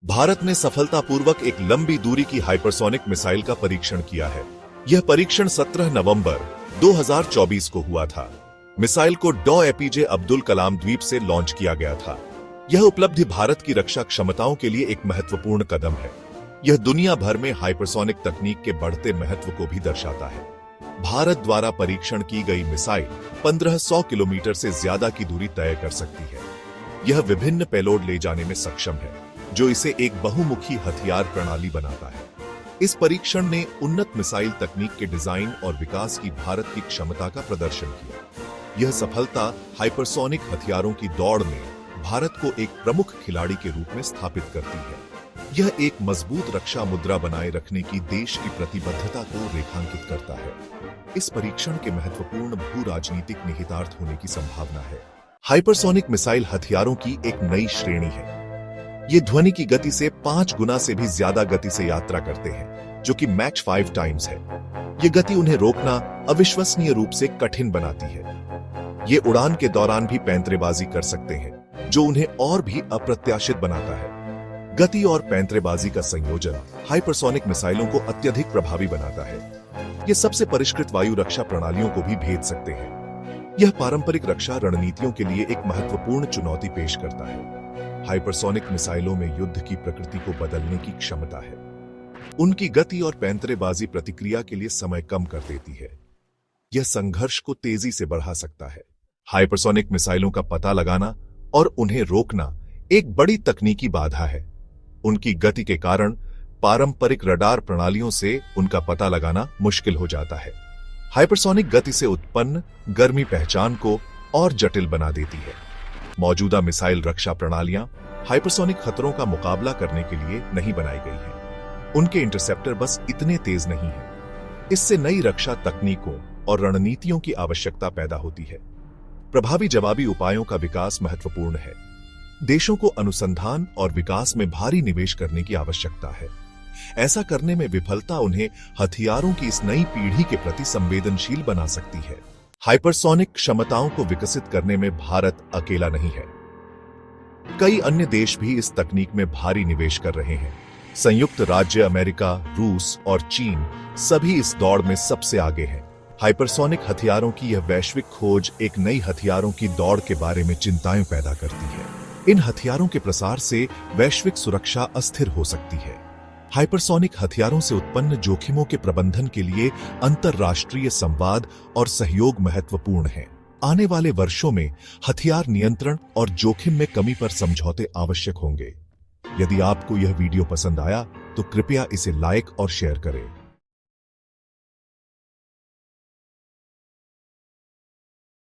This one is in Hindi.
भारत ने सफलतापूर्वक एक लंबी दूरी की हाइपरसोनिक मिसाइल का परीक्षण किया है। यह परीक्षण 17 नवंबर 2024 को हुआ था। मिसाइल को डॉ एपीजे अब्दुल कलाम द्वीप से लॉन्च किया गया था। यह उपलब्धि भारत की रक्षा क्षमताओं के लिए एक महत्वपूर्ण कदम है। यह दुनिया भर में हाइपरसोनिक तकनीक के बढ़ते महत्व को भी दर्शाता है। भारत द्वारा परीक्षण की गई मिसाइल 1500 किलोमीटर से ज्यादा की दूरी तय कर सकती है। यह विभिन्न पेलोड ले जाने में सक्षम है, जो इसे एक बहुमुखी हथियार प्रणाली बनाता है। इस परीक्षण ने उन्नत मिसाइल तकनीक के डिजाइन और विकास की भारत की क्षमता का प्रदर्शन किया। यह सफलता हाइपरसोनिक हथियारों की दौड़ में भारत को एक प्रमुख खिलाड़ी के रूप में स्थापित करती है। यह एक मजबूत रक्षा मुद्रा बनाए रखने की देश की प्रतिबद्धता को रेखांकित करता है। इस परीक्षण के महत्वपूर्ण भू राजनीतिक निहितार्थ होने की संभावना है। हाइपरसोनिक मिसाइल हथियारों की एक नई श्रेणी है। ये ध्वनि की गति से 5 गुना से भी ज्यादा गति से यात्रा करते हैं, जो कि मैच 5 टाइम्स है। ये गति उन्हें रोकना अविश्वसनीय रूप से कठिन बनाती है। ये उड़ान के दौरान भी पैंतरेबाजी कर सकते हैं, जो उन्हें और भी अप्रत्याशित बनाता है। गति और पैंतरेबाजी का संयोजन हाइपरसोनिक मिसाइलों को अत्यधिक प्रभावी बनाता है। ये सबसे परिष्कृत वायु रक्षा प्रणालियों को भी भेद सकते हैं। यह पारंपरिक रक्षा रणनीतियों के लिए एक महत्वपूर्ण चुनौती पेश करता है। हाइपरसोनिक मिसाइलों में युद्ध की प्रकृति को बदलने की क्षमता है। उनकी गति और पैंतरेबाजी प्रतिक्रिया के लिए समय कम कर देती है। यह संघर्ष को तेजी से बढ़ा सकता है। हाइपरसोनिक मिसाइलों का पता लगाना और उन्हें रोकना एक बड़ी तकनीकी बाधा है। उनकी गति के कारण पारंपरिक रडार प्रणालियों से उनका पता लगाना मुश्किल हो जाता है। हाइपरसोनिक गति से उत्पन्न गर्मी पहचान को और जटिल बना देती है। मौजूदा मिसाइल रक्षा प्रणालियां हाइपरसोनिक खतरों का मुकाबला करने के लिए नहीं बनाई गई हैं। उनके इंटरसेप्टर बस इतने तेज नहीं हैं। इससे नई रक्षा तकनीकों और रणनीतियों की आवश्यकता पैदा होती है। प्रभावी जवाबी उपायों का विकास महत्वपूर्ण है। देशों को अनुसंधान और विकास में भारी निवेश करने की आवश्यकता है। ऐसा करने में विफलता उन्हें हथियारों की इस नई पीढ़ी के प्रति संवेदनशील बना सकती है। हाइपरसोनिक क्षमताओं को विकसित करने में भारत अकेला नहीं है। कई अन्य देश भी इस तकनीक में भारी निवेश कर रहे हैं। संयुक्त राज्य अमेरिका, रूस और चीन सभी इस दौड़ में सबसे आगे हैं। हाइपरसोनिक हथियारों की यह वैश्विक खोज एक नई हथियारों की दौड़ के बारे में चिंताएं पैदा करती है। इन हथियारों के प्रसार से वैश्विक सुरक्षा अस्थिर हो सकती है। हाइपरसोनिक हथियारों से उत्पन्न जोखिमों के प्रबंधन के लिए अंतर्राष्ट्रीय संवाद और सहयोग महत्वपूर्ण है। आने वाले वर्षों में हथियार नियंत्रण और जोखिम में कमी पर समझौते आवश्यक होंगे। यदि आपको यह वीडियो पसंद आया तो कृपया इसे लाइक और शेयर करें।